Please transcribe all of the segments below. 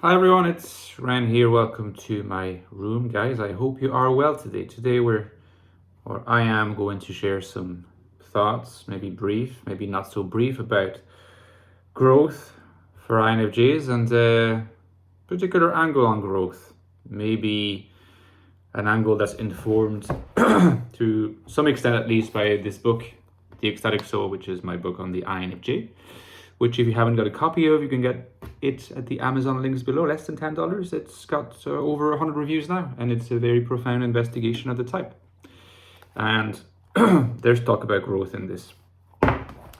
Hi everyone, it's Ren here. Welcome to my room, guys. I hope you are well today. I am going to share some thoughts, maybe brief, maybe not so brief, about growth for INFJs and a particular angle on growth. Maybe an angle that's informed to some extent, at least, by this book, The Ecstatic Soul, which is my book on the INFJ, which if you haven't got a copy of, you can get it at the Amazon links below, less than $10. It's got over 100 reviews now, and it's a very profound investigation of the type. And there's talk about growth in this.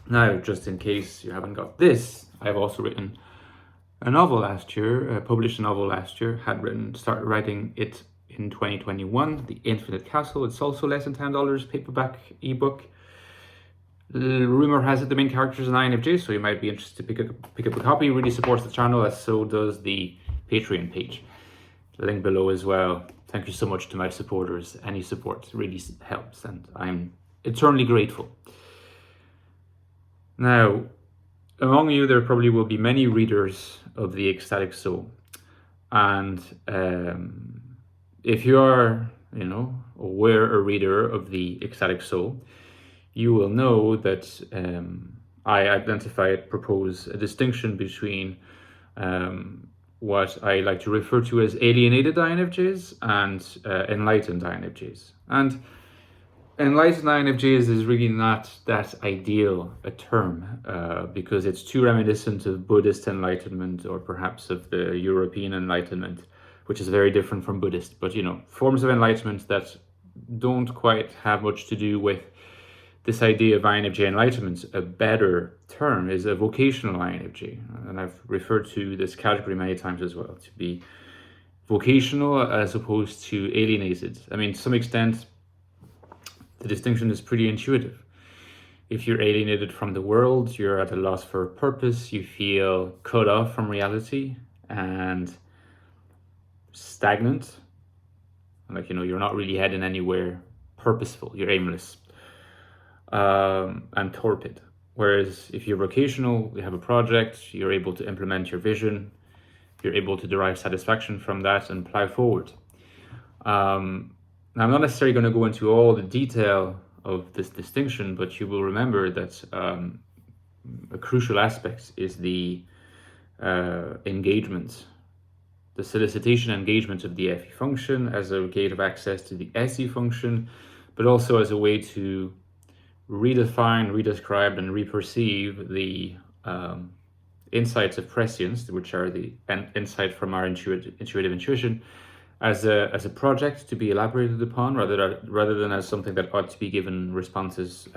Now, just in case you haven't got this, I've also written a novel last year, published a novel last year, started writing it in 2021, The Infinite Castle. It's also less than $10, paperback, ebook. The rumor has it the main character is an INFJ, so you might be interested to pick up a copy. It really supports the channel, as so does the Patreon page. The link below as well. Thank you so much to my supporters. Any support really helps, and I'm eternally grateful. Now, among you, there probably will be many readers of the Ecstatic Soul, and if you are, or were a reader of the Ecstatic Soul, you will know that I propose a distinction between what I like to refer to as alienated INFJs and enlightened INFJs. And enlightened INFJs is really not that ideal a term because it's too reminiscent of Buddhist enlightenment, or perhaps of the European enlightenment, which is very different from Buddhist. But, forms of enlightenment that don't quite have much to do with this idea of INFJ enlightenment. A better term is a vocational INFJ. And I've referred to this category many times as well, to be vocational as opposed to alienated. I mean, to some extent, the distinction is pretty intuitive. If you're alienated from the world, you're at a loss for a purpose, you feel cut off from reality and stagnant. Like, you're not really heading anywhere purposeful, you're aimless. And torpid. Whereas if you're vocational, you have a project, you're able to implement your vision, you're able to derive satisfaction from that and plow forward. Now, I'm not necessarily going to go into all the detail of this distinction, but you will remember that a crucial aspect is the engagement, the solicitation engagement of the FE function as a gate of access to the SE function, but also as a way to redefine, redescribe, and reperceive the insights of prescience, which are the insight from our intuitive intuition, as a project to be elaborated upon, rather than as something that ought to be given responses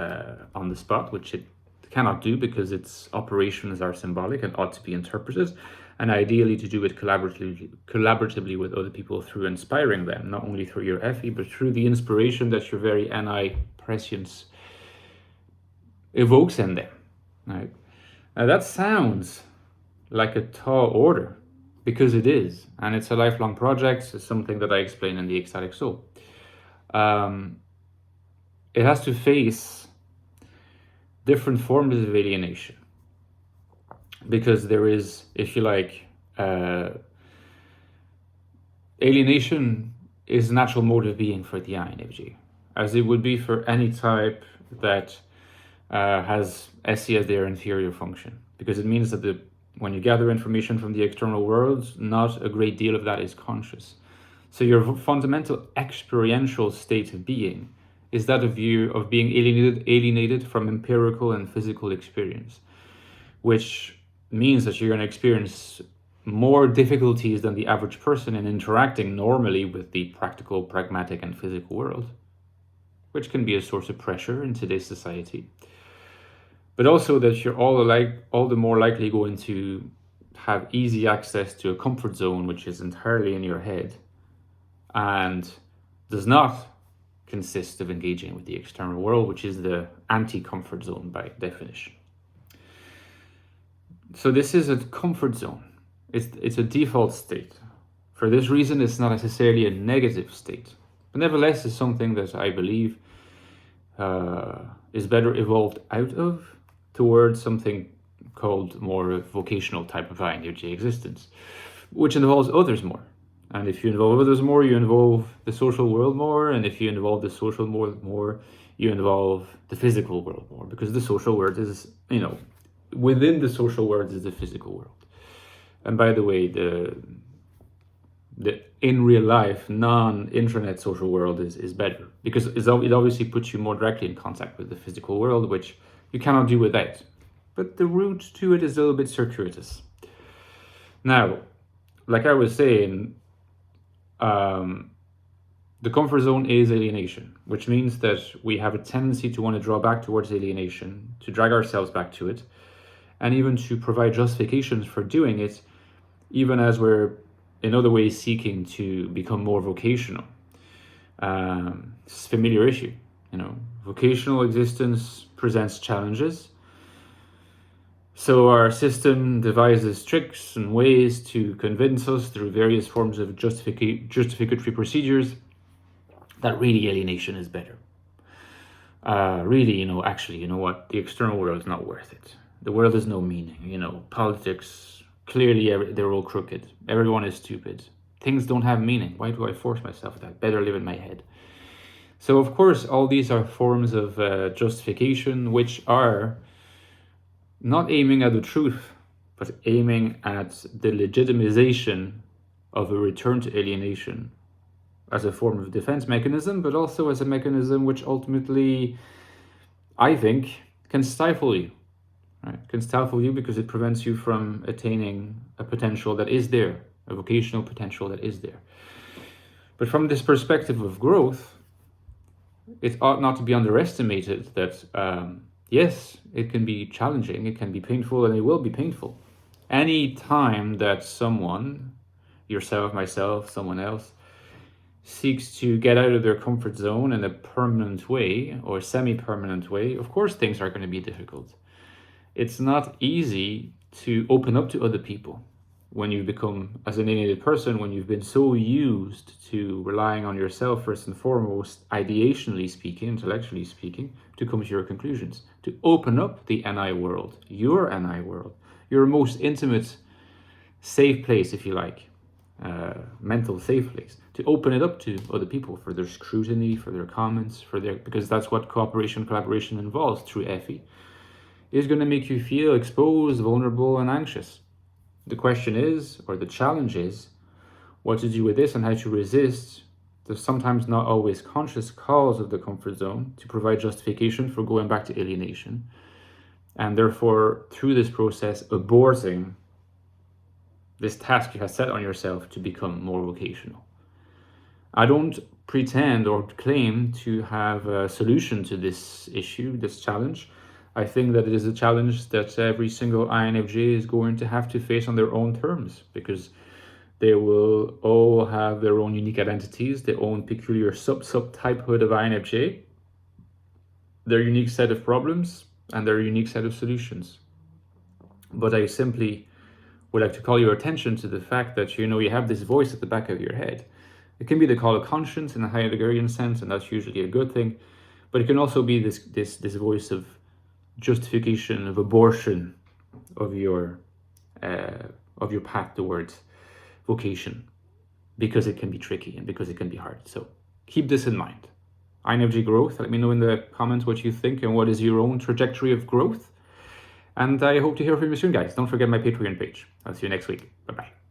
on the spot, which it cannot do because its operations are symbolic and ought to be interpreted, and ideally to do it collaboratively with other people through inspiring them, not only through your FE, but through the inspiration that your very NI prescience evokes in them. Right? Now that sounds like a tall order, because it is, and it's a lifelong project. It's something that I explain in the Ecstatic Soul. It has to face different forms of alienation, because there is, if you like, alienation is a natural mode of being for the INFJ, as it would be for any type that has SE as their inferior function, because it means that when you gather information from the external world, not a great deal of that is conscious. So your fundamental experiential state of being is that of being alienated from empirical and physical experience, which means that you're going to experience more difficulties than the average person in interacting normally with the practical, pragmatic, and physical world, which can be a source of pressure in today's society. But also that you're all the more likely going to have easy access to a comfort zone, which is entirely in your head and does not consist of engaging with the external world, which is the anti-comfort zone by definition. So this is a comfort zone. It's a default state. For this reason, it's not necessarily a negative state, but nevertheless, it's something that I believe is better evolved out of towards something called more vocational type of INFJ existence. which involves others more. And if you involve others more, you involve the social world more. And if you involve the social world more, you involve the physical world more, because the social world is, within the social world is the physical world. And by the way, the in real life, non-internet social world is better, because it obviously puts you more directly in contact with the physical world, which you cannot do without. But the route to it is a little bit circuitous. Now, like I was saying, the comfort zone is alienation, which means that we have a tendency to want to draw back towards alienation, to drag ourselves back to it, and even to provide justifications for doing it, even as we're in other ways seeking to become more vocational. It's a familiar issue. Vocational existence presents challenges. So our system devises tricks and ways to convince us through various forms of justificatory procedures that really alienation is better. Actually, you know what? The external world is not worth it. The world has no meaning. Politics, clearly they're all crooked. Everyone is stupid. Things don't have meaning. Why do I force myself that? Better live in my head. So, of course, all these are forms of justification, which are not aiming at the truth, but aiming at the legitimization of a return to alienation as a form of defense mechanism, but also as a mechanism which ultimately, I think, can stifle you. Right? Can stifle you because it prevents you from attaining a potential that is there, a vocational potential that is there. But from this perspective of growth, it ought not to be underestimated that yes, it can be challenging, it can be painful, and it will be painful. Any time that someone, yourself, myself, someone else, seeks to get out of their comfort zone in a permanent way or semi-permanent way, of course things are going to be difficult. It's not easy to open up to other people when you become, as an alienated person, when you've been so used to relying on yourself first and foremost, ideationally speaking, intellectually speaking, to come to your conclusions, to open up the NI world, your most intimate safe place, if you like, mental safe place, to open it up to other people for their scrutiny, for their comments, because that's what collaboration involves through EFI, is going to make you feel exposed, vulnerable, and anxious. The question is, or the challenge is, what to do with this and how to resist the sometimes not always conscious calls of the comfort zone to provide justification for going back to alienation, and therefore, through this process, aborting this task you have set on yourself to become more vocational. I don't pretend or claim to have a solution to this issue, this challenge. I think that it is a challenge that every single INFJ is going to have to face on their own terms, because they will all have their own unique identities, their own peculiar subtypehood of INFJ, their unique set of problems, and their unique set of solutions. But I simply would like to call your attention to the fact that, you have this voice at the back of your head. It can be the call of conscience in a Heideggerian sense, and that's usually a good thing. But it can also be this voice of justification, of abortion of your path towards vocation, because it can be tricky and because it can be hard. So keep this in mind. INFJ growth, let me know in the comments what you think and what is your own trajectory of growth. And I hope to hear from you soon, guys. Don't forget my Patreon page. I'll see you next week. Bye-bye.